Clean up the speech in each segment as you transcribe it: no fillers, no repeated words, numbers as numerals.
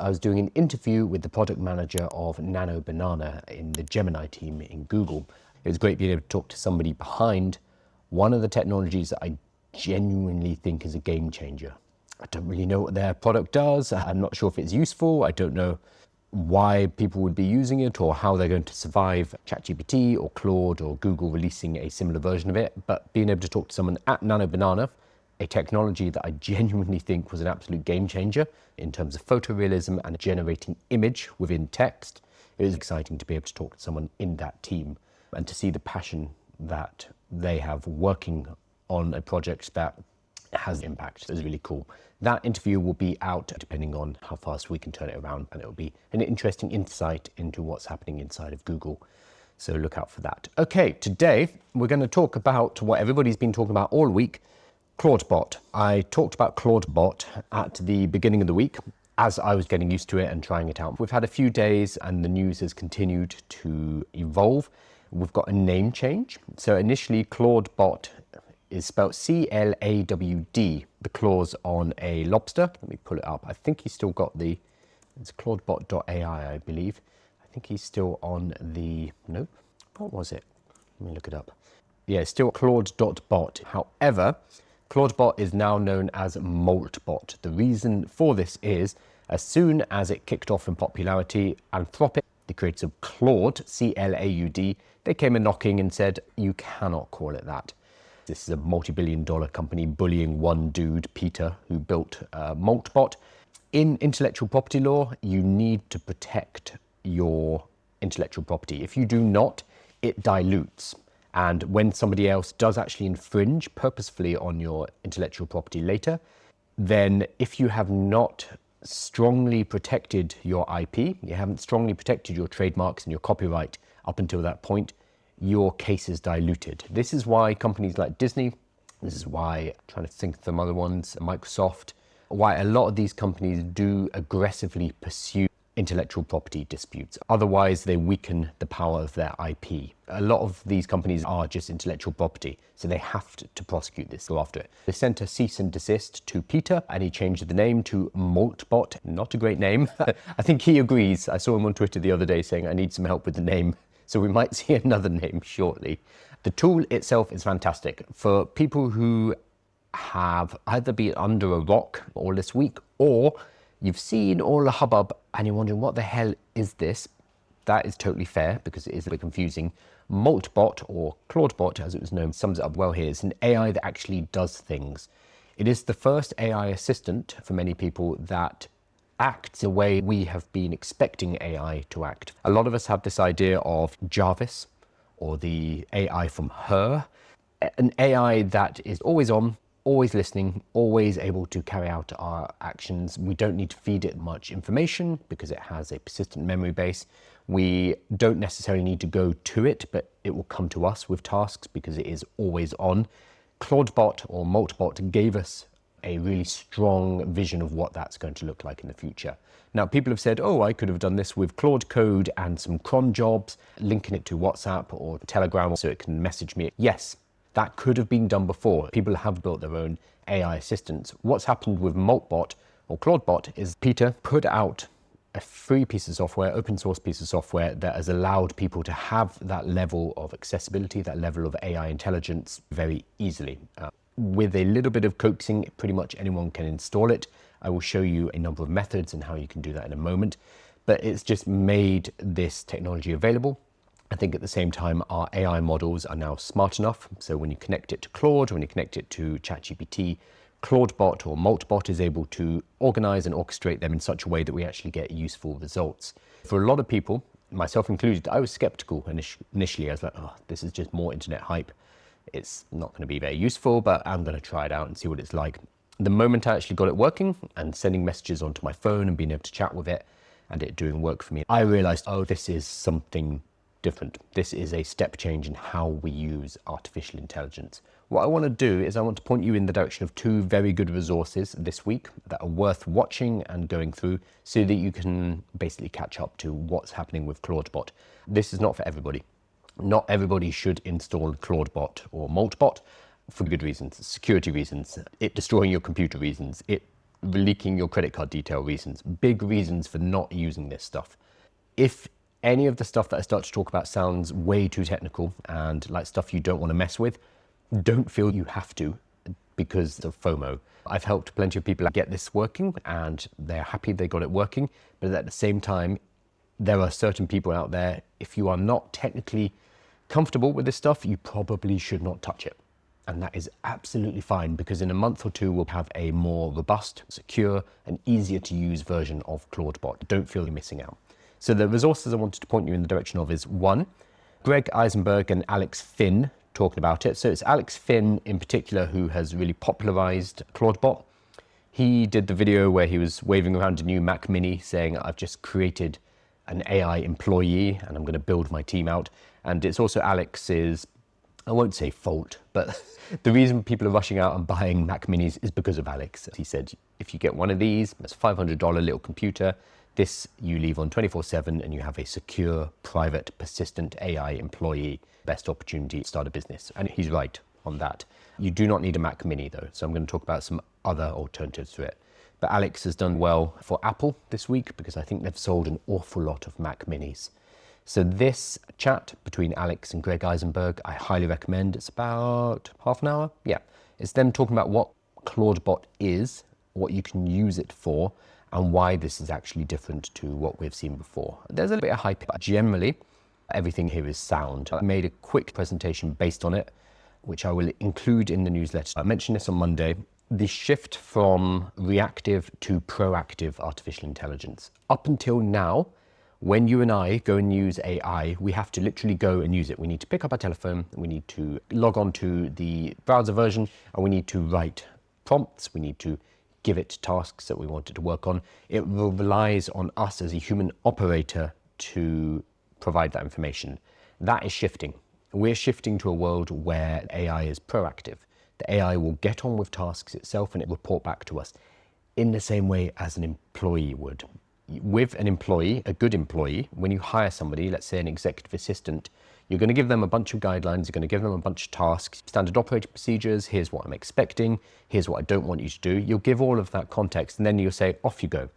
I was doing an interview with the product manager of Nano Banana in the Gemini team in Google. It was great being able to talk to somebody behind one of the technologies that I genuinely think is a game changer. I don't really know what their product does. I'm not sure if it's useful. I don't know why people would be using it or how they're going to survive ChatGPT or Claude or Google releasing a similar version of it. But being able to talk to someone at Nano Banana, a technology that I genuinely think was an absolute game changer in terms of photorealism and generating image within text, it was exciting to be able to talk to someone in that team and to see the passion that they have working on a project that has impact. It's really cool. That interview will be out depending on how fast we can turn it around, and it'll be an interesting insight into what's happening inside of Google. So look out for that. Okay, today we're going to talk about what everybody's been talking about all week, ClawDbot. I talked about ClawDbot at the beginning of the week as I was getting used to it and trying it out. We've had a few days and the news has continued to evolve. We've got a name change. So initially ClawDbot is spelled C-L-A-W-D, the claws on a lobster. Let me pull it up. I think he's still got it's Clawdbot.ai, I believe. I think he's still on the, nope, what was it? Let me look it up. Yeah, still Claude.bot. However, ClawDbot is now known as MoltBot. The reason for this is, as soon as it kicked off in popularity, Anthropic, the creators of Claude, C-L-A-U-D, they came a knocking and said, you cannot call it that. This is a multi-billion-dollar company bullying one dude, Peter, who built MoltBot. In intellectual property law, you need to protect your intellectual property. If you do not, it dilutes. And when somebody else does actually infringe purposefully on your intellectual property later, then if you have not strongly protected your IP, you haven't strongly protected your trademarks and your copyright up until that point, your case is diluted. This is why companies like Disney, this is why, I'm trying to think of some other ones, Microsoft, why a lot of these companies do aggressively pursue intellectual property disputes. Otherwise, they weaken the power of their IP. A lot of these companies are just intellectual property, so they have to prosecute this, go after it. They sent a cease and desist to Peter, and he changed the name to MoltBot. Not a great name. I think he agrees. I saw him on Twitter the other day saying, I need some help with the name. So we might see another name shortly. The tool itself is fantastic. For people who have either been under a rock all this week, or you've seen all the hubbub and you're wondering what the hell is this? That is totally fair because it is a bit confusing. MoltBot, or ClawDbot as it was known, sums it up well here. It's an AI that actually does things. It is the first AI assistant for many people that acts the way we have been expecting AI to act. A lot of us have this idea of Jarvis or the AI from Her, an AI that is always on, always listening, always able to carry out our actions. We don't need to feed it much information because it has a persistent memory base. We don't necessarily need to go to it, but it will come to us with tasks because it is always on. ClawDbot or MoltBot gave us a really strong vision of what that's going to look like in the future. Now, people have said, oh, I could have done this with Claude Code and some cron jobs, linking it to WhatsApp or Telegram so it can message me. Yes, that could have been done before. People have built their own AI assistants. What's happened with MoltBot or ClawDbot is Peter put out a free piece of software, open source piece of software that has allowed people to have that level of accessibility, that level of AI intelligence very easily. With a little bit of coaxing, pretty much anyone can install it. I will show you a number of methods and how you can do that in a moment, but it's just made this technology available. I think at the same time, our AI models are now smart enough. So when you connect it to Claude, when you connect it to ChatGPT, ClawDbot or MoltBot is able to organize and orchestrate them in such a way that we actually get useful results. For a lot of people, myself included, I was skeptical initially. I was like, oh, this is just more internet hype. It's not going to be very useful, but I'm going to try it out and see what it's like. The moment I actually got it working and sending messages onto my phone and being able to chat with it and it doing work for me, I realized, oh, this is something different. This is a step change in how we use artificial intelligence. What I want to do is I want to point you in the direction of two very good resources this week that are worth watching and going through so that you can basically catch up to what's happening with ClawDbot. This is not for everybody. Not everybody should install ClawDbot or MoltBot for good reasons, security reasons, it destroying your computer reasons, it leaking your credit card detail reasons, big reasons for not using this stuff. If any of the stuff that I start to talk about sounds way too technical and like stuff you don't want to mess with, don't feel you have to because of FOMO. I've helped plenty of people get this working and they're happy they got it working, but at the same time, there are certain people out there, if you are not technically comfortable with this stuff, you probably should not touch it. And that is absolutely fine, because in a month or two, we'll have a more robust, secure, and easier to use version of ClawDbot. Don't feel you're missing out. So the resources I wanted to point you in the direction of is one, Greg Eisenberg and Alex Finn talking about it. So it's Alex Finn in particular who has really popularized ClawDbot. He did the video where he was waving around a new Mac Mini saying, I've just created an AI employee and I'm going to build my team out. And it's also Alex's, I won't say fault, but the reason people are rushing out and buying Mac Minis is because of Alex. He said, if you get one of these, it's a $500 little computer. This you leave on 24/7 and you have a secure, private, persistent AI employee. Best opportunity to start a business. And he's right on that. You do not need a Mac Mini though. So I'm going to talk about some other alternatives to it. But Alex has done well for Apple this week because I think they've sold an awful lot of Mac Minis. So this chat between Alex and Greg Eisenberg, I highly recommend. It's about half an hour. Yeah. It's them talking about what ClawDbot is, what you can use it for, and why this is actually different to what we've seen before. There's a bit of hype, but generally, everything here is sound. I made a quick presentation based on it, which I will include in the newsletter. I mentioned this on Monday. The shift from reactive to proactive artificial intelligence. Up until now, when you and I go and use AI, we have to literally go and use it. We need to pick up our telephone, we need to log on to the browser version, and we need to write prompts, we need to give it tasks that we want it to work on. It relies on us as a human operator to provide that information. That is shifting. We're shifting to a world where AI is proactive. The AI will get on with tasks itself and it report back to us in the same way as an employee would. With an employee, a good employee, when you hire somebody, let's say an executive assistant, you're going to give them a bunch of guidelines, you're going to give them a bunch of tasks, standard operating procedures, here's what I'm expecting, here's what I don't want you to do. You'll give all of that context and then you'll say, off you go.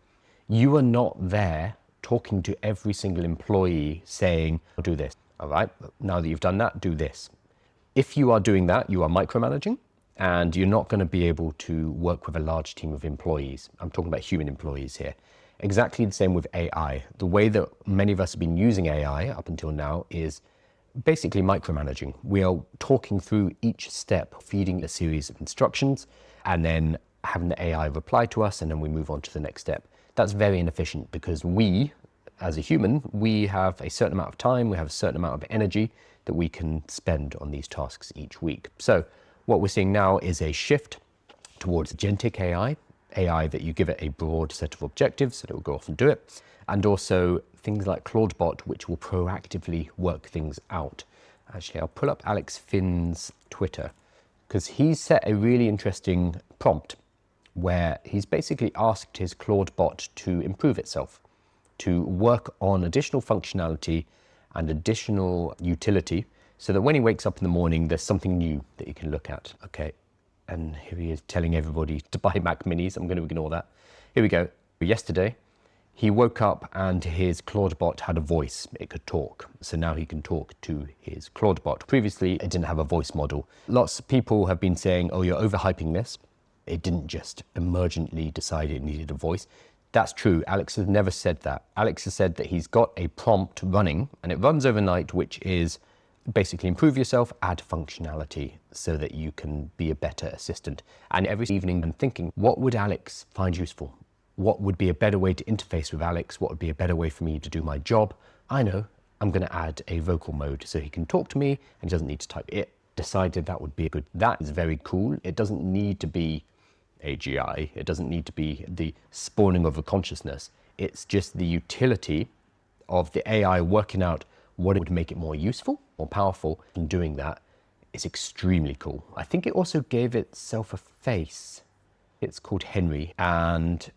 You are not there talking to every single employee saying, I'll do this. All right, now that you've done that, do this. If you are doing that, you are micromanaging and you're not going to be able to work with a large team of employees. I'm talking about human employees here. Exactly the same with AI. The way that many of us have been using AI up until now is basically micromanaging. We are talking through each step, feeding a series of instructions, and then having the AI reply to us, and then we move on to the next step. That's very inefficient because we, as a human, we have a certain amount of time, we have a certain amount of energy that we can spend on these tasks each week. So what we're seeing now is a shift towards agentic AI, AI that you give it a broad set of objectives so that it will go off and do it, and also things like ClawDbot, which will proactively work things out. Actually, I'll pull up Alex Finn's Twitter because he's set a really interesting prompt where he's basically asked his ClawDbot to improve itself, to work on additional functionality and additional utility so that when he wakes up in the morning, there's something new that he can look at. Okay, and here he is telling everybody to buy Mac Minis. I'm going to ignore that. Here we go. Yesterday, he woke up and his ClawDbot had a voice. It could talk. So now he can talk to his ClawDbot. Previously, it didn't have a voice model. Lots of people have been saying, oh, you're overhyping this. It didn't just emergently decide it needed a voice. That's true. Alex has never said that. Alex has said that he's got a prompt running and it runs overnight, which is basically improve yourself, add functionality so that you can be a better assistant. And every evening I'm thinking, what would Alex find useful? What would be a better way to interface with Alex? What would be a better way for me to do my job? I know, I'm going to add a vocal mode so he can talk to me and he doesn't need to type it. Decided that would be good. That is very cool. It doesn't need to be AGI. It doesn't need to be the spawning of a consciousness. It's just the utility of the AI working out what would make it more useful, more powerful, and doing that is extremely cool. I think it also gave itself a face. It's called Henry, and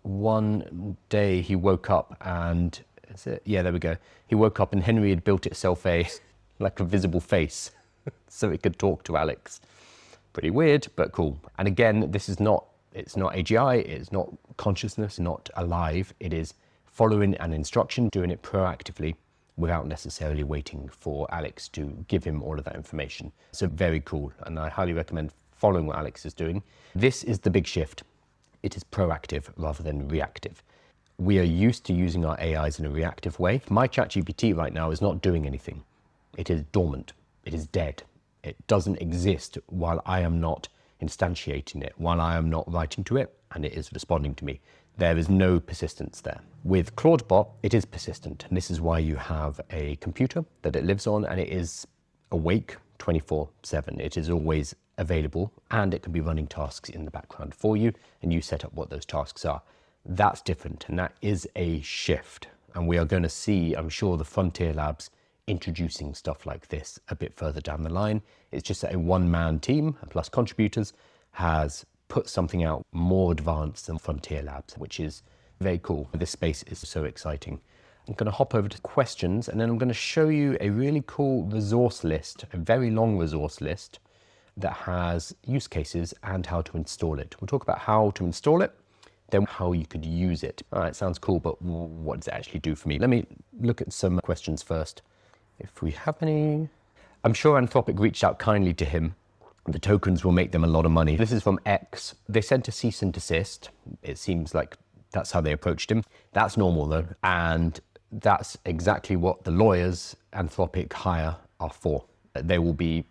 one day he woke up and, is it? Yeah, there we go. He woke up and Henry had built itself like a visible face so it could talk to Alex. Pretty weird, but cool. And again, this is not It's not AGI, it's not consciousness, not alive. It is following an instruction, doing it proactively without necessarily waiting for Alex to give him all of that information. So very cool, and I highly recommend following what Alex is doing. This is the big shift. It is proactive rather than reactive. We are used to using our AIs in a reactive way. My ChatGPT right now is not doing anything. It is dormant. It is dead. It doesn't exist while I am not instantiating it, while I am not writing to it, and it is responding to me. There is no persistence there. With ClawDbot, it is persistent, and this is why you have a computer that it lives on, and it is awake 24/7. It is always available, and it can be running tasks in the background for you, and you set up what those tasks are. That's different, and that is a shift. And we are going to see, I'm sure, the frontier labs introducing stuff like this a bit further down the line. It's just that a one-man team plus contributors has put something out more advanced than Frontier Labs, which is very cool. This space is so exciting. I'm going to hop over to questions, and then I'm going to show you a really cool resource list, a very long resource list that has use cases and how to install it. We'll talk about how to install it, then how you could use it. All right, sounds cool, but what does it actually do for me? Let me look at some questions first, if we have any. I'm sure Anthropic reached out kindly to him. The tokens will make them a lot of money. This is from X. They sent a cease and desist. It seems like that's how they approached him. That's normal though, and that's exactly what the lawyers Anthropic hire are for. They will be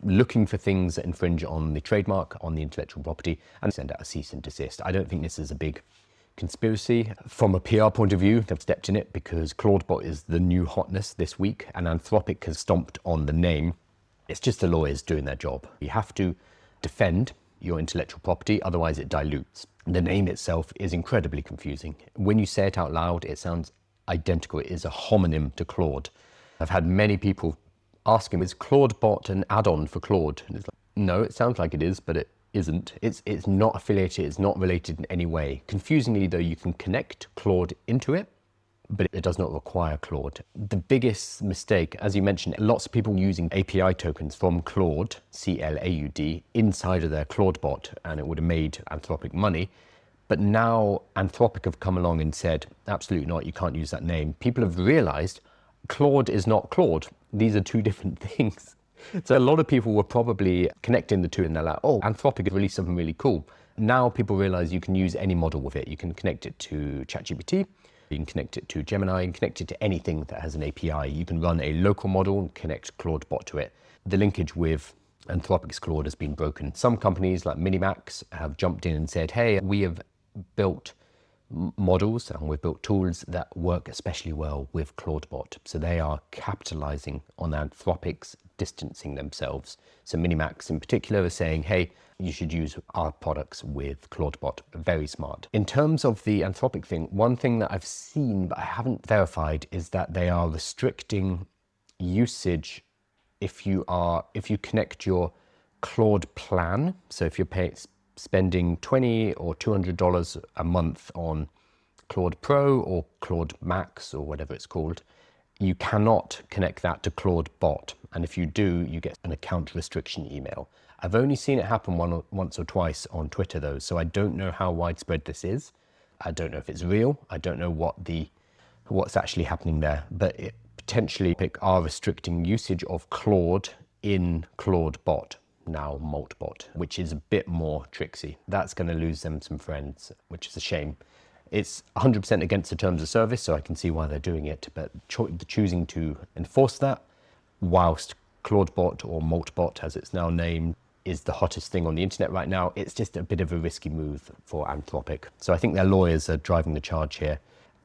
looking for things that infringe on the trademark, on the intellectual property, and send out a cease and desist. I don't think this is a big conspiracy. From a PR point of view, they've stepped in it because ClawDbot is the new hotness this week, and Anthropic has stomped on the name. It's just the lawyers doing their job. You have to defend your intellectual property, otherwise it dilutes. The name itself is incredibly confusing. When you say it out loud, it sounds identical. It is a homonym to Claude. I've had many people asking, is ClawDbot an add-on for Claude? And it's like, no, it sounds like it is, but it isn't. It's not affiliated, it's not related in any way. Confusingly though, you can connect Claude into it, but it does not require Claude. The biggest mistake, as you mentioned, lots of people using API tokens from Claude, C-L-A-U-D, inside of their ClawDbot, and it would have made Anthropic money. But now Anthropic have come along and said, absolutely not, you can't use that name. People have realized Claude is not Claude. These are two different things. So a lot of people were probably connecting the two, and they're like, oh, Anthropic has released something really cool. Now people realize you can use any model with it. You can connect it to ChatGPT, you can connect it to Gemini, you can connect it to anything that has an API. You can run a local model and connect ClawDbot to it. The linkage with Anthropic's Claude has been broken. Some companies like Minimax have jumped in and said, hey, we have built models and we've built tools that work especially well with ClawDbot. So they are capitalizing on Anthropic's distancing themselves. So Minimax in particular is saying, hey, you should use our products with ClawDbot. Very smart. In terms of the Anthropic thing, one thing that I've seen but I haven't verified is that they are restricting usage if you connect your Claude plan. So if you're spending $20 or $200 a month on Claude Pro or Claude Max or whatever it's called, you cannot connect that to ClawDbot. And if you do, you get an account restriction email. I've only seen it happen once or twice on Twitter though, so I don't know how widespread this is. I don't know if it's real. I don't know what's actually happening there, but it potentially are restricting usage of Claude in ClawDbot, now MoltBot, which is a bit more tricksy. That's going to lose them some friends, which is a shame. It's 100% against the terms of service, so I can see why they're doing it, but choosing to enforce that whilst ClawDbot or MoltBot, as it's now named, is the hottest thing on the internet right now, it's just a bit of a risky move for Anthropic. So I think their lawyers are driving the charge here,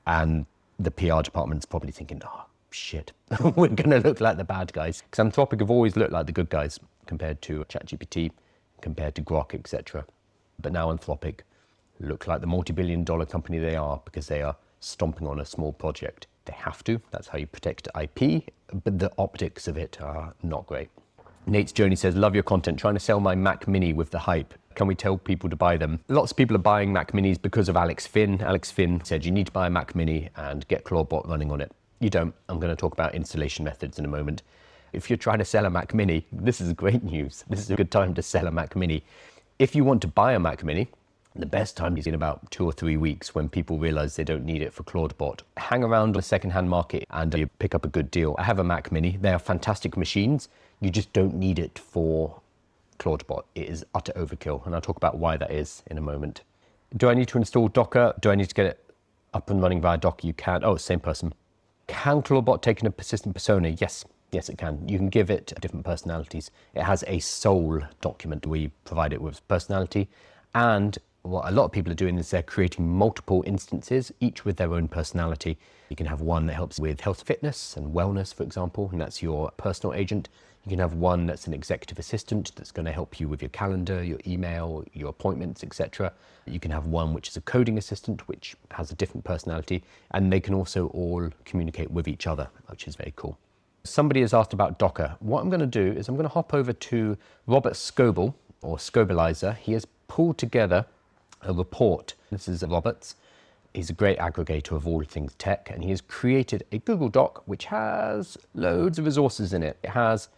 and the PR department's probably thinking, oh, shit, we're going to look like the bad guys. Because Anthropic have always looked like the good guys compared to ChatGPT, compared to Grok, etc. But now Anthropic look like the multi-billion-dollar company they are because they are stomping on a small project. They have to, that's how you protect IP, but the optics of it are not great. Nate's Journey says, love your content, trying to sell my Mac Mini with the hype. Can we tell people to buy them? Lots of people are buying Mac Minis because of Alex Finn. Alex Finn said you need to buy a Mac Mini and get ClawBot running on it. You don't. I'm going to talk about installation methods in a moment. If you're trying to sell a Mac Mini, this is great news. This is a good time to sell a Mac Mini. If you want to buy a Mac Mini, The best time is in about 2 or 3 weeks when people realize they don't need it for ClawDbot. Hang around on the secondhand market and you pick up a good deal. I have a Mac Mini. They are fantastic machines. You just don't need it for ClawDbot. It is utter overkill, and I'll talk about why that is in a moment. Do I need to install Docker? Do I need to get it up and running via Docker? You can. Oh, same person. Can ClawBot take in a persistent persona? Yes. Yes, it can. You can give it different personalities. It has a soul document. We provide it with personality, and what a lot of people are doing is they're creating multiple instances, each with their own personality. You can have one that helps with health, fitness and wellness, for example, and that's your personal agent. You can have one that's an executive assistant that's going to help you with your calendar, your email, your appointments, etc. You can have one which is a coding assistant, which has a different personality, and they can also all communicate with each other, which is very cool. Somebody has asked about Docker. What I'm going to do is I'm going to hop over to Robert Scoble, or Scobleizer. He has pulled together a report. This is Robert's. He's a great aggregator of all things tech, and he has created a Google Doc which has loads of resources in it. It has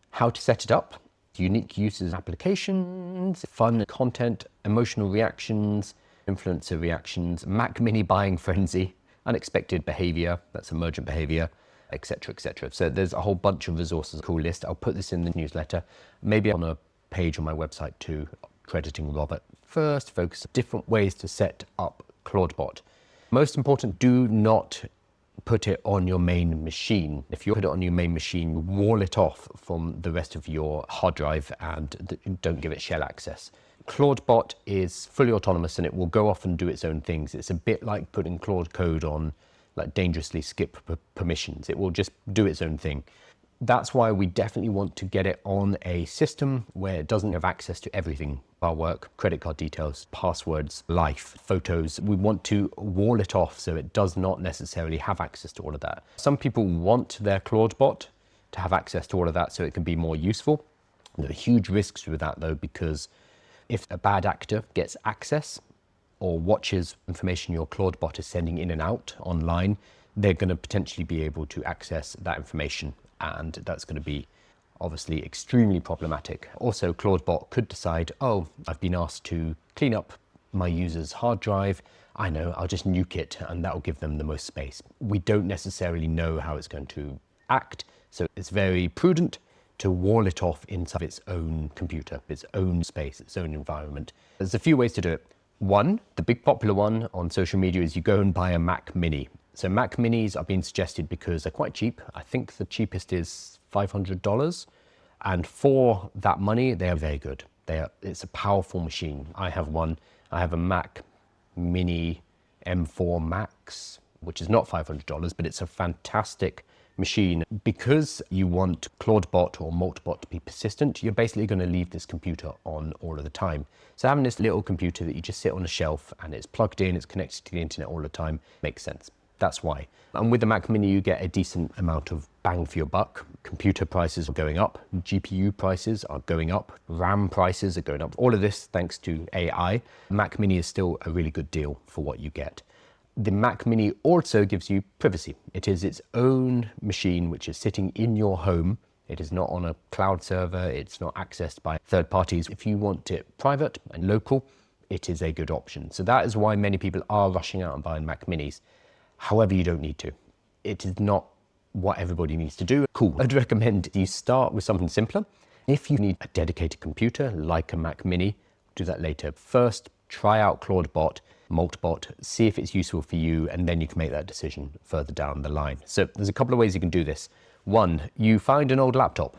how to set it up, unique uses, applications, fun content, emotional reactions, influencer reactions, Mac Mini buying frenzy, unexpected behavior, that's emergent behavior, etc., etc. So there's a whole bunch of resources, cool list. I'll put this in the newsletter, maybe on a page on my website too, crediting Robert. First, focus on different ways to set up ClawDbot. Most important, do not put it on your main machine. If you put it on your main machine, wall it off from the rest of your hard drive and don't give it shell access. ClawDbot is fully autonomous and it will go off and do its own things. It's a bit like putting Claude code on, like dangerously skip permissions. It will just do its own thing. That's why we definitely want to get it on a system where it doesn't have access to everything. Our work, credit card details, passwords, life, photos. We want to wall it off so it does not necessarily have access to all of that. Some people want their ClawDbot to have access to all of that so it can be more useful. There are huge risks with that though, because if a bad actor gets access or watches information your ClawDbot is sending in and out online, they're going to potentially be able to access that information, and that's going to be obviously extremely problematic. Also, ClawDbot could decide, oh, I've been asked to clean up my user's hard drive. I know, I'll just nuke it and that will give them the most space. We don't necessarily know how it's going to act, so it's very prudent to wall it off inside its own computer, its own space, its own environment. There's a few ways to do it. One, the big popular one on social media is you go and buy a Mac Mini. So Mac Minis are being suggested because they're quite cheap. I think the cheapest is $500. And for that money, they are very good. It's a powerful machine. I have one. I have a Mac Mini M4 Max, which is not $500, but it's a fantastic machine. Because you want ClawDbot or MoltBot to be persistent, you're basically going to leave this computer on all of the time. So having this little computer that you just sit on a shelf and it's plugged in, it's connected to the internet all the time, makes sense. That's why. And with the Mac Mini, you get a decent amount of bang for your buck. Computer prices are going up, GPU prices are going up, RAM prices are going up. All of this thanks to AI. Mac Mini is still a really good deal for what you get. The Mac Mini also gives you privacy. It is its own machine which is sitting in your home. It is not on a cloud server. It's not accessed by third parties. If you want it private and local, it is a good option. So that is why many people are rushing out and buying Mac Minis. However, you don't need to. It is not what everybody needs to do. Cool. I'd recommend you start with something simpler. If you need a dedicated computer like a Mac Mini, do that later. First, try out ClawDbot, MoltBot, see if it's useful for you, and then you can make that decision further down the line. So there's a couple of ways you can do this. One, you find an old laptop.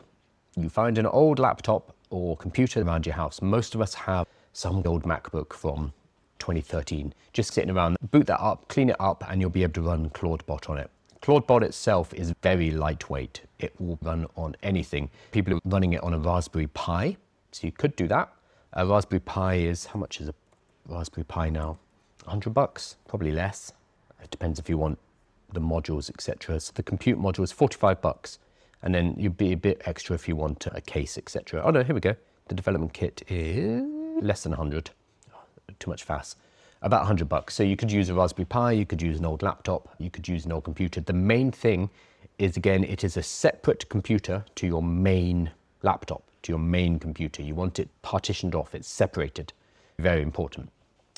You find an old laptop or computer around your house. Most of us have some old MacBook from 2013, just sitting around. Boot that up, clean it up, and you'll be able to run ClawDbot on it. ClawDbot itself is very lightweight. It will run on anything. People are running it on a Raspberry Pi, so you could do that. A Raspberry Pi is, how much is a Raspberry Pi now? $100, probably less. It depends if you want the modules, etc. So the compute module is $45, and then you'd be a bit extra if you want a case, etc. Oh no, here we go. The development kit is less than 100. Too much fast. About $100. So you could use a Raspberry Pi, you could use an old laptop, you could use an old computer. The main thing is, again, it is a separate computer to your main laptop, to your main computer. You want it partitioned off, it's separated. Very important.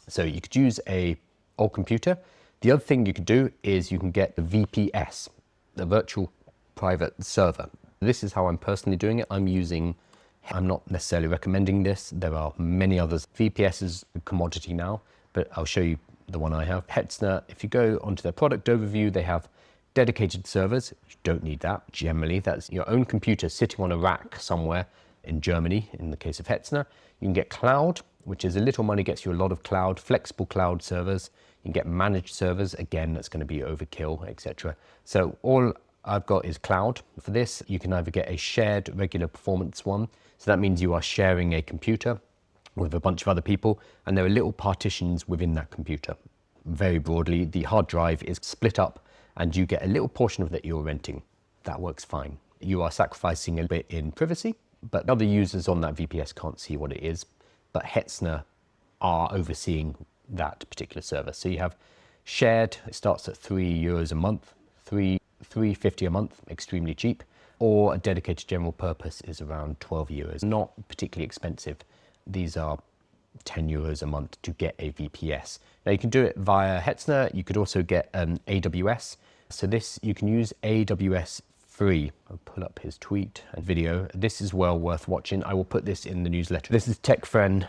So you could use a old computer. The other thing you could do is you can get the VPS, the virtual private server. This is how I'm personally doing it. I'm not necessarily recommending this. There are many others. VPS is a commodity now, but I'll show you the one I have. Hetzner, if you go onto their product overview, they have dedicated servers. You don't need that. Generally, that's your own computer sitting on a rack somewhere in Germany, in the case of Hetzner. You can get cloud, which is a little money, gets you a lot of cloud, flexible cloud servers. You can get managed servers. Again, that's going to be overkill, etc. So all I've got is cloud. For this, you can either get a shared regular performance one. So that means you are sharing a computer with a bunch of other people, and there are little partitions within that computer. Very broadly, the hard drive is split up and you get a little portion of that you're renting. That works fine. You are sacrificing a bit in privacy, but other users on that VPS can't see what it is. But Hetzner are overseeing that particular server. So you have shared, it starts at €3 a month, $3.50 a month, extremely cheap, or a dedicated general purpose is around €12, not particularly expensive. These are €10 a month to get a VPS. Now you can do it via Hetzner. You could also get an AWS. So this, you can use AWS free. I'll pull up his tweet and video. This is well worth watching. I will put this in the newsletter. This is Tech Friend.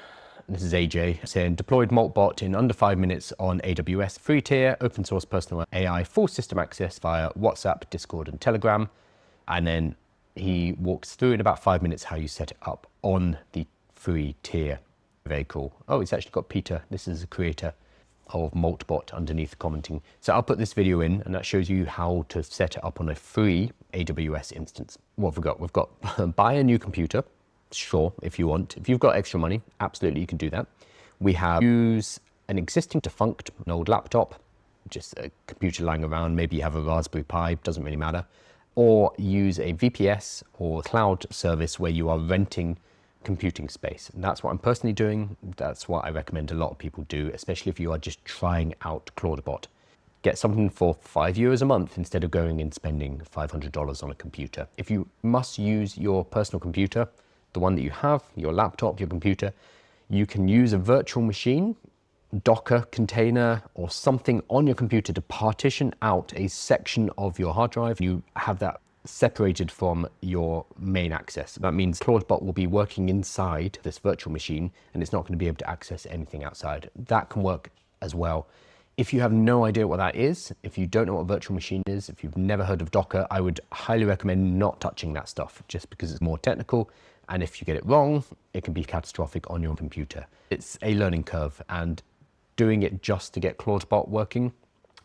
This is AJ saying, deployed MoltBot in under 5 minutes on AWS, free tier, open source personal AI, full system access via WhatsApp, Discord, and Telegram. And then he walks through in about 5 minutes how you set it up on the free tier. Very cool. Oh, it's actually got Peter. This is the creator of MoltBot underneath commenting. So I'll put this video in, and that shows you how to set it up on a free AWS instance. What have we got? We've got buy a new computer. Sure, if you want. If you've got extra money, absolutely you can do that. We have use an existing defunct, an old laptop, just a computer lying around. Maybe you have a Raspberry Pi, doesn't really matter. Or use a VPS or cloud service where you are renting computing space. And that's what I'm personally doing. That's what I recommend a lot of people do, especially if you are just trying out Clawdbot. Get something for €5 a month instead of going and spending $500 on a computer. If you must use your personal computer, the one that you have, your laptop, your computer, you can use a virtual machine, Docker container, or something on your computer to partition out a section of your hard drive. You have that separated from your main access. That means Clawdbot will be working inside this virtual machine and it's not going to be able to access anything outside. That can work as well. If you have no idea what that is, if you don't know what a virtual machine is, if you've never heard of Docker, I would highly recommend not touching that stuff just because it's more technical. And if you get it wrong, it can be catastrophic on your computer. It's a learning curve, and doing it just to get Clawdbot working,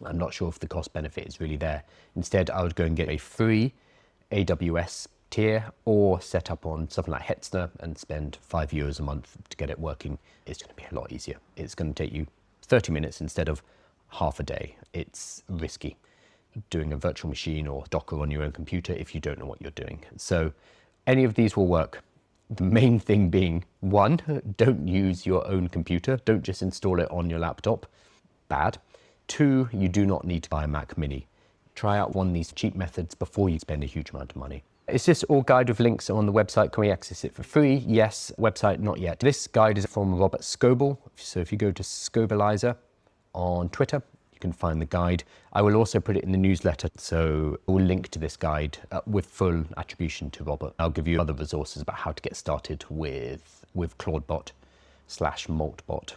I'm not sure if the cost benefit is really there. Instead, I would go and get a free AWS tier or set up on something like Hetzner and spend €5 a month to get it working. It's going to be a lot easier. It's going to take you 30 minutes instead of half a day. It's risky doing a virtual machine or Docker on your own computer if you don't know what you're doing. So any of these will work. The main thing being, one, don't use your own computer. Don't just install it on your laptop. Bad. Two, you do not need to buy a Mac Mini. Try out one of these cheap methods before you spend a huge amount of money. Is this all guide with links on the website? Can we access it for free? Yes. Website, not yet. This guide is from Robert Scoble. So if you go to Scobleizer on Twitter, you can find the guide. I will also put it in the newsletter, so we'll link to this guide with full attribution to Robert. I'll give you other resources about how to get started with Clawdbot / MoltBot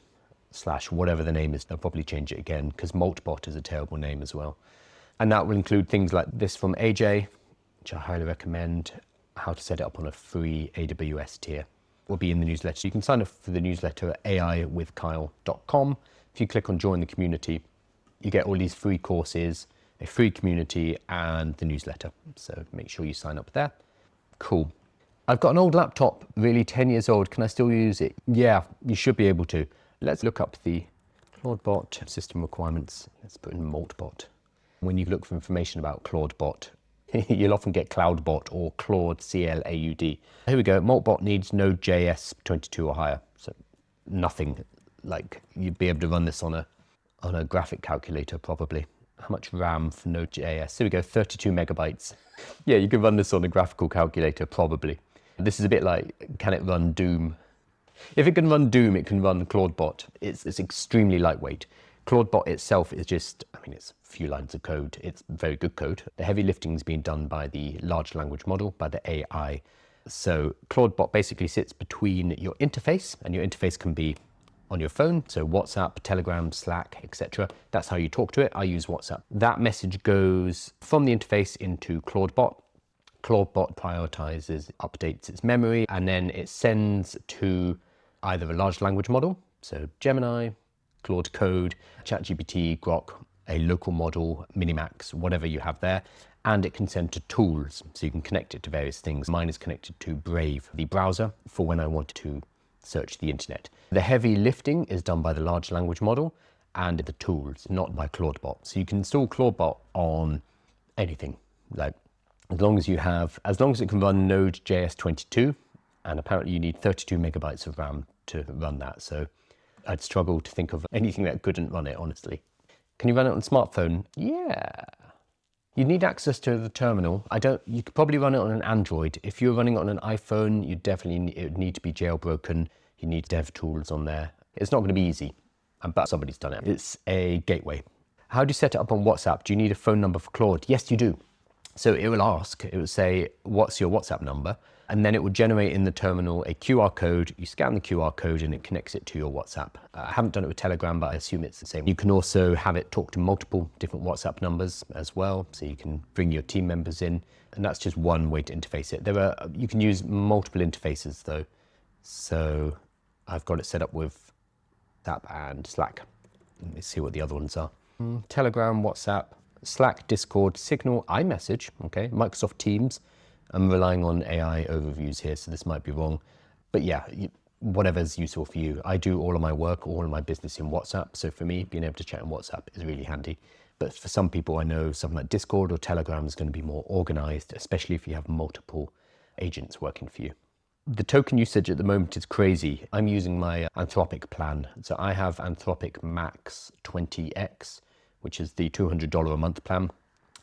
/ whatever the name is. I'll probably change it again because MoltBot is a terrible name as well. And that will include things like this from AJ, which I highly recommend, how to set it up on a free AWS tier. Will be in the newsletter. You can sign up for the newsletter at aiwithkyle.com. If you click on join the community, you get all these free courses, a free community, and the newsletter. So make sure you sign up there. Cool. I've got an old laptop, really 10 years old. Can I still use it? Yeah, you should be able to. Let's look up the Clawdbot system requirements. Let's put in MoltBot. When you look for information about Clawdbot, you'll often get CloudBot or Claude, C-L-A-U-D. Here we go. MoltBot needs Node.js 22 or higher. So nothing like you'd be able to run this on a graphic calculator probably. How much RAM for Node.js? Here we go, 32 megabytes. Yeah, you can run this on a graphical calculator probably. This is a bit like, can it run Doom? If it can run Doom, it can run ClawDbot. It's extremely lightweight. ClawDbot itself is just, I mean, it's a few lines of code. It's very good code. The heavy lifting is being done by the large language model, by the AI. So ClawDbot basically sits between your interface, and your interface can be on your phone, so WhatsApp, Telegram, Slack, etc. That's how you talk to it. I use WhatsApp. That message goes from the interface into ClawDbot. ClawBot prioritizes, updates its memory, and then it sends to either a large language model, so Gemini, Claude Code, ChatGPT, Grok, a local model, Minimax, whatever you have there, and it can send to tools, so you can connect it to various things. Mine is connected to Brave, the browser, for when I want to search the internet. The heavy lifting is done by the large language model and the tools, not by ClawDbot. So you can install ClawDbot on anything, like as long as it can run Node.js 22, and apparently you need 32 megabytes of RAM to run that. So I'd struggle to think of anything that couldn't run it, honestly. Can you run it on a smartphone? Yeah. You need access to the terminal. You could probably run it on an Android. If you're running it on an iPhone, it would need to be jailbroken. You need dev tools on there. It's not going to be easy, but somebody's done it. It's a gateway. How do you set it up on WhatsApp? Do you need a phone number for Claude? Yes, you do. So it will say, what's your WhatsApp number? And then it will generate in the terminal a QR code. You scan the QR code and it connects it to your WhatsApp. I haven't done it with Telegram, but I assume it's the same. You can also have it talk to multiple different WhatsApp numbers as well. So you can bring your team members in, and that's just one way to interface it. You can use multiple interfaces though. So I've got it set up with WhatsApp and Slack. Let me see what the other ones are. Telegram, WhatsApp, Slack, Discord, Signal, iMessage, okay, Microsoft Teams. I'm relying on AI overviews here, so this might be wrong. But yeah, whatever's useful for you. I do all of my work, all of my business in WhatsApp. So for me, being able to chat in WhatsApp is really handy. But for some people, I know something like Discord or Telegram is going to be more organized, especially if you have multiple agents working for you. The token usage at the moment is crazy. I'm using my Anthropic plan. So I have Anthropic Max 20X, which is the $200 a month plan,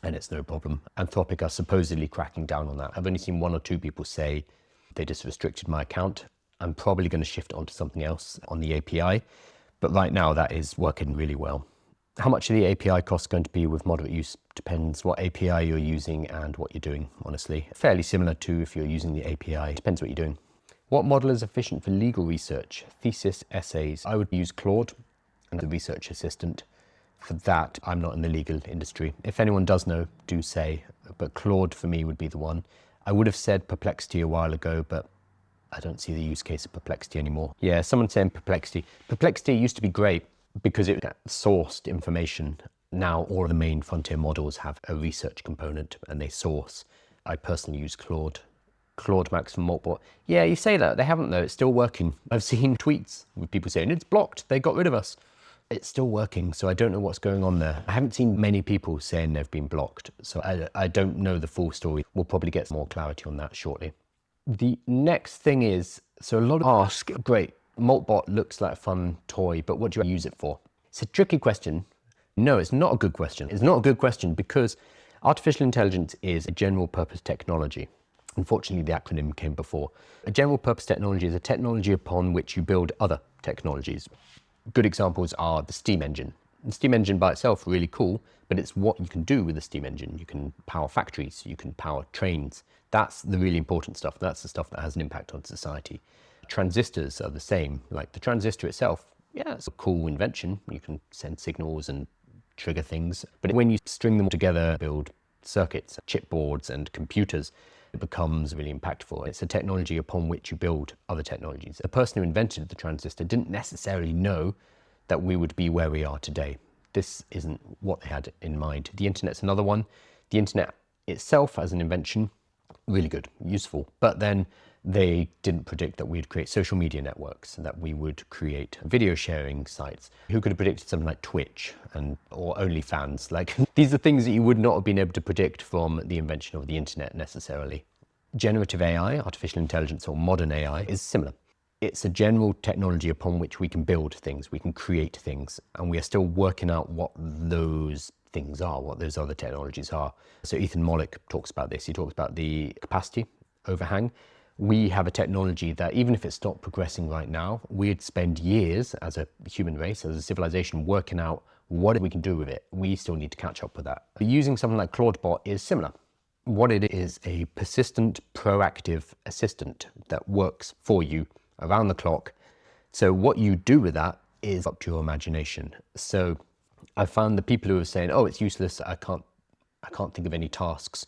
and it's no problem. Anthropic are supposedly cracking down on that. I've only seen one or two people say they just restricted my account. I'm probably going to shift onto something else on the API, but right now that is working really well. How much are the API costs going to be with moderate use? Depends what API you're using and what you're doing, honestly. Fairly similar to if you're using the API. Depends what you're doing. What model is efficient for legal research, thesis, essays? I would use Claude and the research assistant. For that, I'm not in the legal industry. If anyone does know, do say, but Claude for me would be the one. I would have said Perplexity a while ago, but I don't see the use case of Perplexity anymore. Yeah, someone saying Perplexity. Perplexity used to be great because it sourced information. Now all of the main frontier models have a research component and they source. I personally use Claude. Claude Max from MoltBot. Yeah, you say that. They haven't though. It's still working. I've seen tweets with people saying, it's blocked. They got rid of us. It's still working, so I don't know what's going on there. I haven't seen many people saying they've been blocked, so I don't know the full story. We'll probably get some more clarity on that shortly. The next thing is, so a lot of ask, great, MoltBot looks like a fun toy, but what do you use it for? It's a tricky question. No, it's not a good question. It's not a good question because artificial intelligence is a general purpose technology. Unfortunately, the acronym came before. A general purpose technology is a technology upon which you build other technologies. Good examples are the steam engine. The steam engine by itself, really cool, but it's what you can do with the steam engine. You can power factories, you can power trains. That's the really important stuff. That's the stuff that has an impact on society. Transistors are the same. Like the transistor itself, yeah, it's a cool invention. You can send signals and trigger things. But when you string them all together, build circuits, chipboards and computers, it becomes really impactful. It's a technology upon which you build other technologies. The person who invented the transistor didn't necessarily know that we would be where we are today. This isn't what they had in mind. The internet's another one. The internet itself as an invention, really good, useful. But then they didn't predict that we'd create social media networks, that we would create video sharing sites. Who could have predicted something like Twitch or OnlyFans? Like these are things that you would not have been able to predict from the invention of the internet necessarily. Generative AI, artificial intelligence or modern AI is similar. It's a general technology upon which we can build things, we can create things, and we are still working out what those things are, what those other technologies are. So Ethan Mollick talks about this. He talks about the capacity overhang. We have a technology that even if it stopped progressing right now, we'd spend years as a human race, as a civilization, working out what we can do with it. We still need to catch up with that. But using something like ClawDbot is similar. What it is a persistent, proactive assistant that works for you around the clock. So what you do with that is up to your imagination. So I found the people who are saying, oh, it's useless, I can't think of any tasks,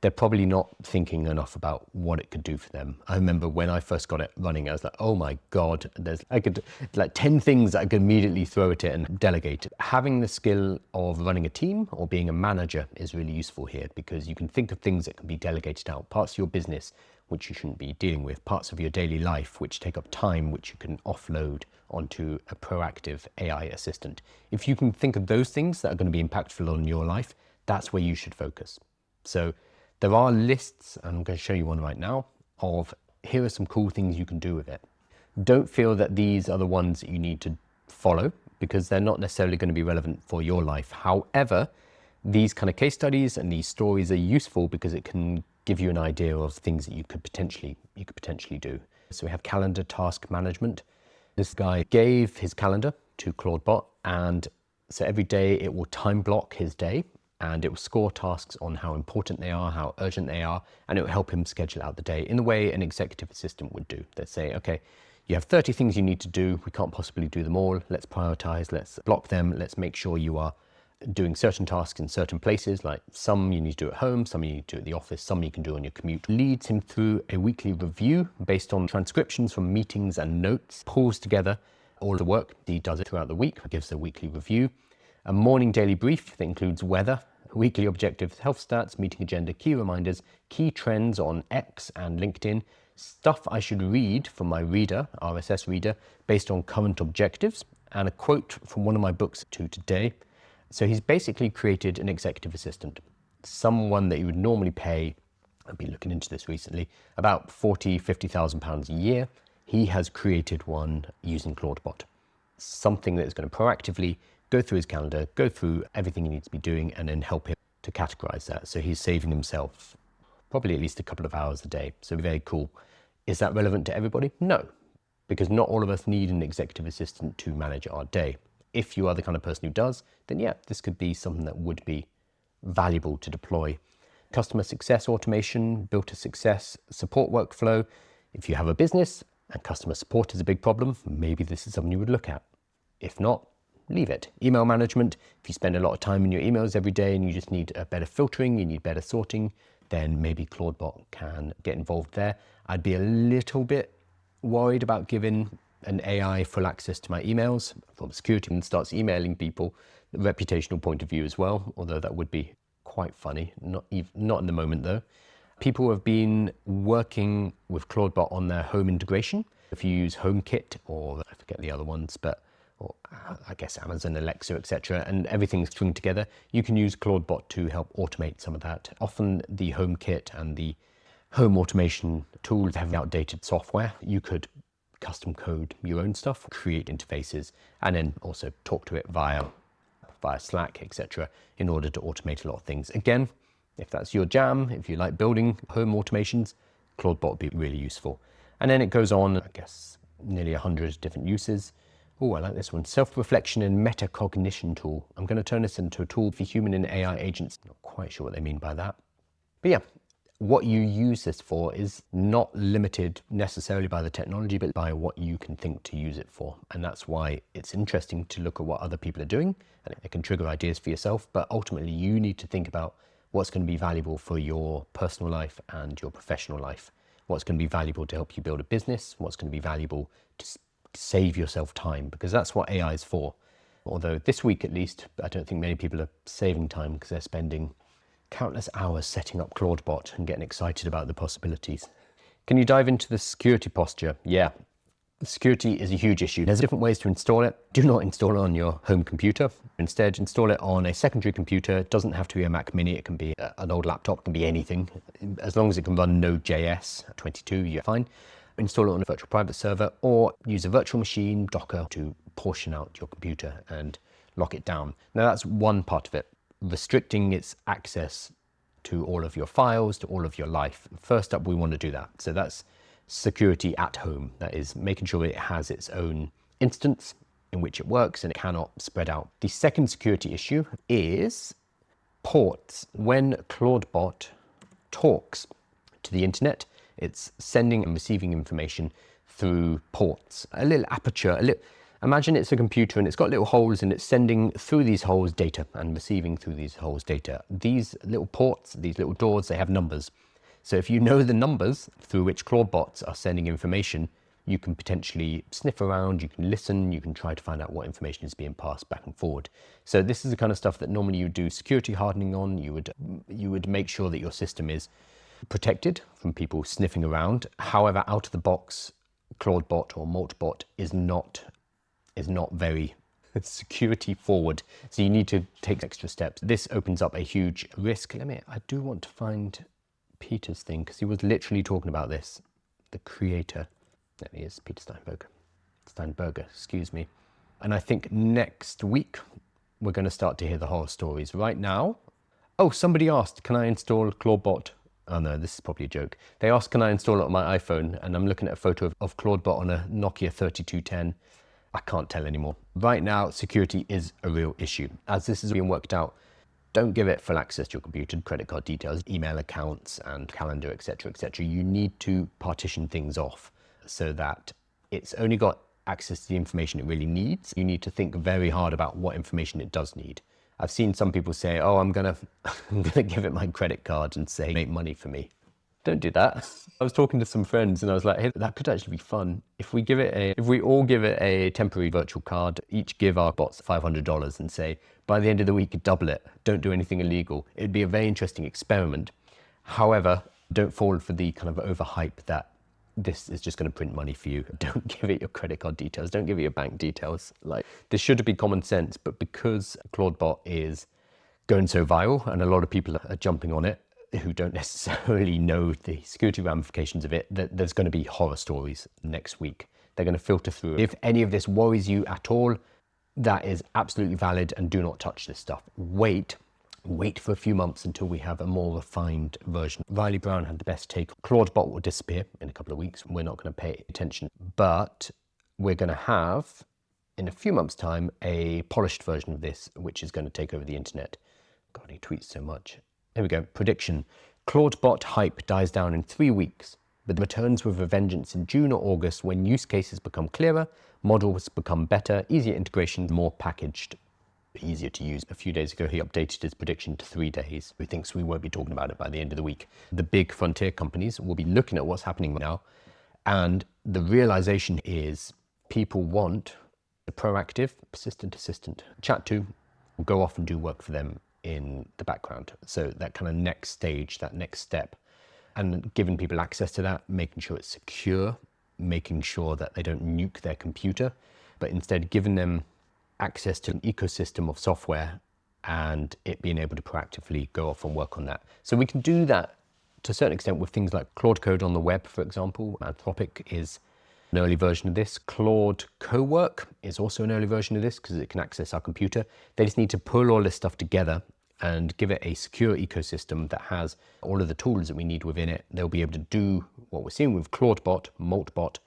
they're probably not thinking enough about what it could do for them. I remember when I first got it running, I was like, oh my God, I could like 10 things that I could immediately throw at it and delegate. Having the skill of running a team or being a manager is really useful here, because you can think of things that can be delegated out, parts of your business which you shouldn't be dealing with, parts of your daily life which take up time, which you can offload onto a proactive AI assistant. If you can think of those things that are going to be impactful on your life, that's where you should focus. So there are lists, and I'm going to show you one right now, of here are some cool things you can do with it. Don't feel that these are the ones that you need to follow, because they're not necessarily going to be relevant for your life. However, these kind of case studies and these stories are useful because it can give you an idea of things that you could potentially do. So we have calendar task management. This guy gave his calendar to ClawDbot, and so every day it will time block his day, and it will score tasks on how important they are, how urgent they are, and it will help him schedule out the day in the way an executive assistant would do. They'd say, okay, you have 30 things you need to do. We can't possibly do them all. Let's prioritize, let's block them. Let's make sure you are doing certain tasks in certain places, like some you need to do at home, some you need to do at the office, some you can do on your commute. Leads him through a weekly review based on transcriptions from meetings and notes, pulls together all the work. He does it throughout the week, gives a weekly review. A morning daily brief that includes weather, weekly objectives, health stats, meeting agenda, key reminders, key trends on X and LinkedIn, stuff I should read from my reader, RSS reader, based on current objectives, and a quote from one of my books to today. So he's basically created an executive assistant, someone that you would normally pay, I've been looking into this recently, about £50,000 a year. He has created one using ClawDbot, something that is going to proactively go through his calendar, go through everything he needs to be doing, and then help him to categorize that. So he's saving himself probably at least a couple of hours a day. So very cool. Is that relevant to everybody? No, because not all of us need an executive assistant to manage our day. If you are the kind of person who does, then yeah, this could be something that would be valuable to deploy. Customer success automation, built to success support workflow. If you have a business and customer support is a big problem, maybe this is something you would look at. If not, leave it. Email management, if you spend a lot of time in your emails every day and you just need a better filtering, you need better sorting, then maybe ClawDbot can get involved there. I'd be a little bit worried about giving an AI full access to my emails from security and starts emailing people, the reputational point of view as well, although that would be quite funny, not in the moment though. People have been working with ClawDbot on their home integration. If you use HomeKit, or I forget the other ones, but or I guess Amazon, Alexa, etc., and everything's strung together, you can use ClawDbot to help automate some of that. Often the HomeKit and the home automation tools have outdated software. You could custom code your own stuff, create interfaces, and then also talk to it via Slack, etc., in order to automate a lot of things. Again, if that's your jam, if you like building home automations, ClawDbot would be really useful. And then it goes on, I guess, nearly 100 different uses. Oh, I like this one. Self-reflection and metacognition tool. I'm going to turn this into a tool for human and AI agents. Not quite sure what they mean by that. But yeah, what you use this for is not limited necessarily by the technology, but by what you can think to use it for. And that's why it's interesting to look at what other people are doing, and it can trigger ideas for yourself. But ultimately, you need to think about what's going to be valuable for your personal life and your professional life. What's going to be valuable to help you build a business, what's going to be valuable to save yourself time, because that's what AI is for. Although this week at least, I don't think many people are saving time because they're spending countless hours setting up ClawDbot and getting excited about the possibilities. Can you dive into the security posture? Yeah, security is a huge issue. There's different ways to install it. Do not install it on your home computer. Instead, install it on a secondary computer. It doesn't have to be a Mac Mini. It can be an old laptop, it can be anything. As long as it can run Node.js 22, you're fine. Install it on a virtual private server, or use a virtual machine, Docker, to portion out your computer and lock it down. Now that's one part of it, restricting its access to all of your files, to all of your life. First up, we want to do that. So that's security at home. That is making sure it has its own instance in which it works and it cannot spread out. The second security issue is ports. When ClawDbot talks to the internet, it's sending and receiving information through ports. A little aperture, imagine it's a computer and it's got little holes and it's sending through these holes data and receiving through these holes data. These little ports, these little doors, they have numbers. So if you know the numbers through which ClawBots are sending information, you can potentially sniff around, you can listen, you can try to find out what information is being passed back and forward. So this is the kind of stuff that normally you do security hardening on. You would make sure that your system is protected from people sniffing around. However, out of the box, ClawDbot or MoltBot is not very security forward. So you need to take extra steps. This opens up a huge risk. I do want to find Peter's thing because he was literally talking about this, the creator. There he is, Peter Steinberger, excuse me. And I think next week, we're going to start to hear the horror stories. Right now, oh, somebody asked, can I install ClawBot? Oh no, this is probably a joke. They asked, can I install it on my iPhone? And I'm looking at a photo of ClawDbot on a Nokia 3210. I can't tell anymore. Right now, security is a real issue. As this is being worked out, don't give it full access to your computer, credit card details, email accounts, and calendar, etc., etc. You need to partition things off so that it's only got access to the information it really needs. You need to think very hard about what information it does need. I've seen some people say, oh, I'm gonna give it my credit card and say, make money for me. Don't do that. I was talking to some friends and I was like, hey, that could actually be fun. If we all give it a temporary virtual card, each give our bots $500 and say, by the end of the week, double it. Don't do anything illegal. It'd be a very interesting experiment. However, don't fall for the kind of overhype that this is just going to print money for you. Don't give it your credit card details. Don't give it your bank details. Like, this should be common sense, but because ClawDbot is going so viral and a lot of people are jumping on it who don't necessarily know the security ramifications of it, there's going to be horror stories next week. They're going to filter through. If any of this worries you at all, that is absolutely valid, and do not touch this stuff. Wait for a few months until we have a more refined version. Riley Brown had the best take. ClawDbot will disappear in a couple of weeks. We're not going to pay attention, but we're going to have, in a few months' time, a polished version of this, which is going to take over the internet. God, he tweets so much. Here we go. Prediction. ClawDbot hype dies down in 3 weeks, but returns with a vengeance in June or August when use cases become clearer, models become better, easier integration, more packaged, easier to use. A few days ago, he updated his prediction to 3 days. He thinks we won't be talking about it by the end of the week. The big frontier companies will be looking at what's happening now, and the realization is people want a proactive, persistent assistant. Chat2 will go off and do work for them in the background. So that kind of next stage, that next step, and giving people access to that, making sure it's secure, making sure that they don't nuke their computer, but instead giving them access to an ecosystem of software and it being able to proactively go off and work on that. So we can do that to a certain extent with things like Claude Code on the web, for example. Anthropic is an early version of this. Claude Cowork is also an early version of this because it can access our computer. They just need to pull all this stuff together and give it a secure ecosystem that has all of the tools that we need within it. They'll be able to do what we're seeing with ClawDbot, MoltBot,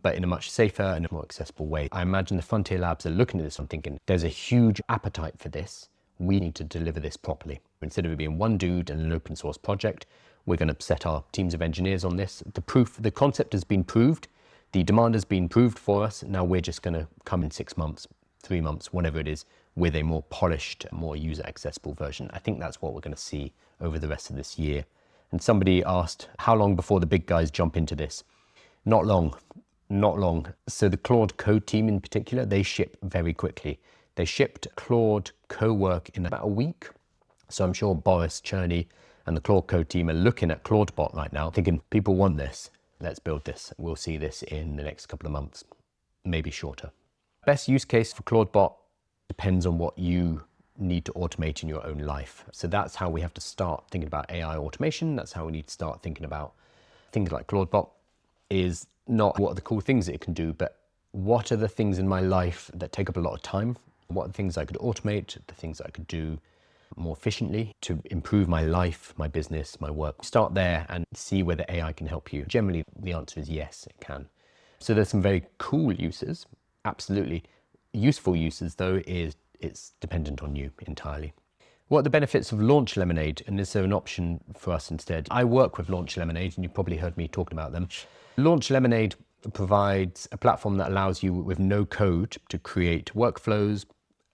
but in a much safer and more accessible way. I imagine the frontier labs are looking at this and thinking, there's a huge appetite for this. We need to deliver this properly. Instead of it being one dude and an open source project, we're going to set our teams of engineers on this. The concept has been proved. The demand has been proved for us. Now we're just going to come in 6 months, 3 months, whatever it is, with a more polished, more user accessible version. I think that's what we're going to see over the rest of this year. And somebody asked, how long before the big guys jump into this? Not long. Not long. So the Claude Code team in particular, they ship very quickly. They shipped Claude Cowork in about a week. So I'm sure Boris Cherney and the Claude Code team are looking at ClawDbot right now, thinking, people want this. Let's build this. We'll see this in the next couple of months, maybe shorter. Best use case for ClawDbot depends on what you need to automate in your own life. So that's how we have to start thinking about AI automation. That's how we need to start thinking about things like ClawDbot. Is not what are the cool things that it can do, but what are the things in my life that take up a lot of time? What are the things I could automate, the things I could do more efficiently, to improve my life, my business, my work. Start there and see whether AI can help you. Generally, the answer is yes, it can. So there's some very cool uses, absolutely. Useful uses, though, is it's dependent on you entirely. What are the benefits of Launch Lemonade, and is there an option for us instead? I work with Launch Lemonade, and you've probably heard me talking about them. Launch Lemonade provides a platform that allows you with no code to create workflows,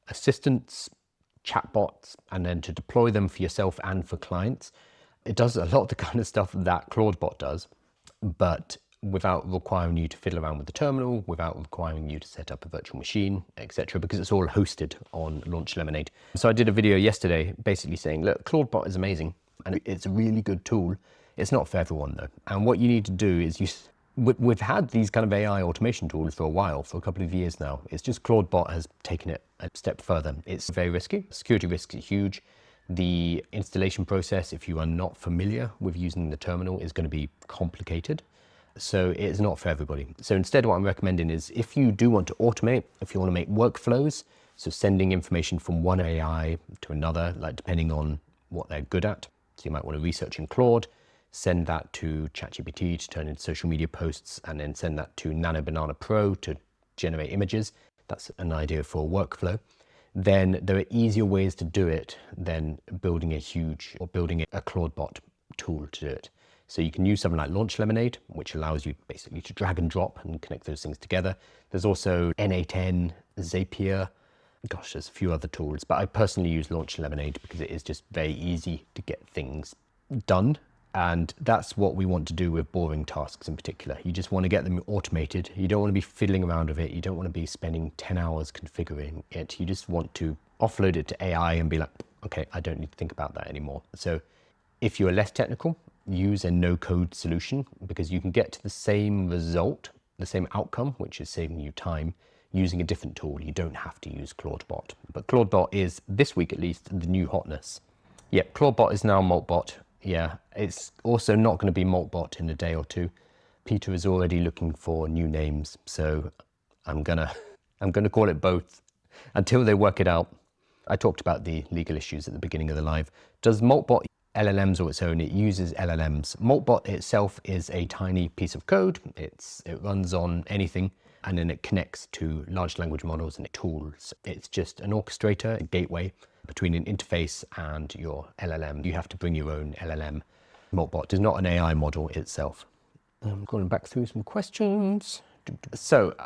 assistants, chatbots, and then to deploy them for yourself and for clients. It does a lot of the kind of stuff that ClawDbot does, but without requiring you to fiddle around with the terminal, without requiring you to set up a virtual machine, etc., because it's all hosted on Launch Lemonade. So I did a video yesterday basically saying, look, ClawDbot is amazing and it's a really good tool. It's not for everyone though. And what you need to do is we've had these kind of AI automation tools for a while, for a couple of years now. It's just ClawDbot has taken it a step further. It's very risky. Security risks are huge. The installation process, if you are not familiar with using the terminal, is going to be complicated. So it's not for everybody. So instead, what I'm recommending is if you do want to automate, if you want to make workflows, so sending information from one AI to another, like depending on what they're good at. So you might want to research in Claude, send that to ChatGPT to turn into social media posts, and then send that to Nano Banana Pro to generate images. That's an idea for a workflow. Then there are easier ways to do it than building a ClawDbot tool to do it. So you can use something like Launch Lemonade, which allows you basically to drag and drop and connect those things together. There's also N8N, Zapier. Gosh, there's a few other tools, but I personally use Launch Lemonade because it is just very easy to get things done. And that's what we want to do with boring tasks in particular. You just want to get them automated. You don't want to be fiddling around with it. You don't want to be spending 10 hours configuring it. You just want to offload it to AI and be like, okay, I don't need to think about that anymore. So if you're less technical, use a no-code solution because you can get to the same result, the same outcome, which is saving you time, using a different tool. You don't have to use ClawDbot. But ClawDbot is, this week at least, the new hotness. Yeah, ClawDbot is now MoltBot. Yeah, it's also not going to be MoltBot in a day or two. Peter is already looking for new names, so I'm gonna call it both until they work it out. I talked about the legal issues at the beginning of the live. Does MoltBot LLMs or its own? It uses LLMs. MoltBot itself is a tiny piece of code. It runs on anything, and then it connects to large language models and tools. It's just an orchestrator, a gateway between an interface and your LLM. You have to bring your own LLM. MoltBot is not an AI model itself. I'm going back through some questions. So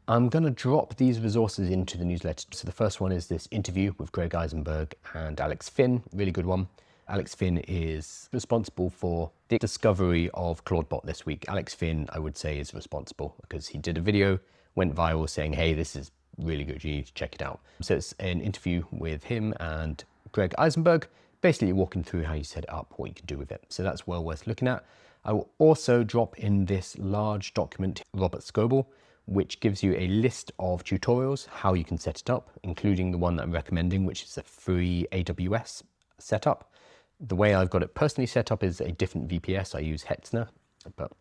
I'm going to drop these resources into the newsletter. So the first one is this interview with Greg Eisenberg and Alex Finn, really good one. Alex Finn is responsible for the discovery of ClawDbot this week. Alex Finn, I would say, is responsible because he did a video, went viral saying, hey, this is really good, you need to check it out. So it's an interview with him and Greg Eisenberg, basically walking through how you set it up, what you can do with it. So that's well worth looking at. I will also drop in this large document, Robert Scoble, which gives you a list of tutorials, how you can set it up, including the one that I'm recommending, which is a free AWS setup. The way I've got it personally set up is a different VPS. I use Hetzner, but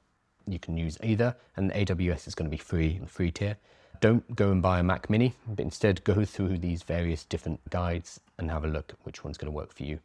you can use either, and AWS is going to be free, the free tier. Don't go and buy a Mac Mini, but instead go through these various different guides and have a look at which one's going to work for you.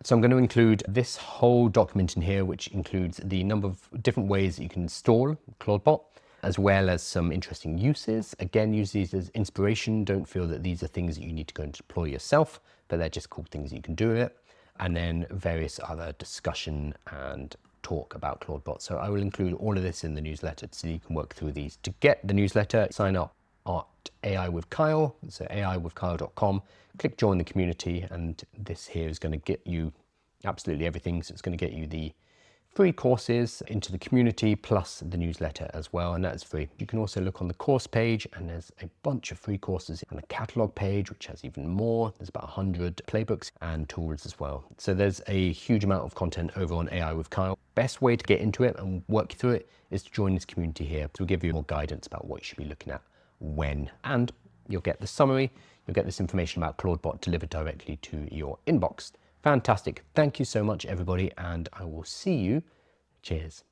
So I'm going to include this whole document in here, which includes the number of different ways that you can install ClawDbot, as well as some interesting uses. Again, use these as inspiration. Don't feel that these are things that you need to go and deploy yourself, but they're just cool things that you can do with it. And then various other discussion and talk about ClawDbot. So I will include all of this in the newsletter so you can work through these. To get the newsletter, sign up at AI with Kyle, so aiwithkyle.com, click join the community, and this here is going to get you absolutely everything. So it's going to get you the free courses into the community plus the newsletter as well, and that's free. You can also look on the course page and there's a bunch of free courses and a catalog page which has even more. There's about 100 playbooks and tools as well. So there's a huge amount of content over on AI with Kyle. Best way to get into it and work through it is to join this community here. So we'll give you more guidance about what you should be looking at when, and you'll get the summary, you'll get this information about ClawDbot delivered directly to your inbox. Fantastic. Thank you so much, everybody, and I will see you. Cheers.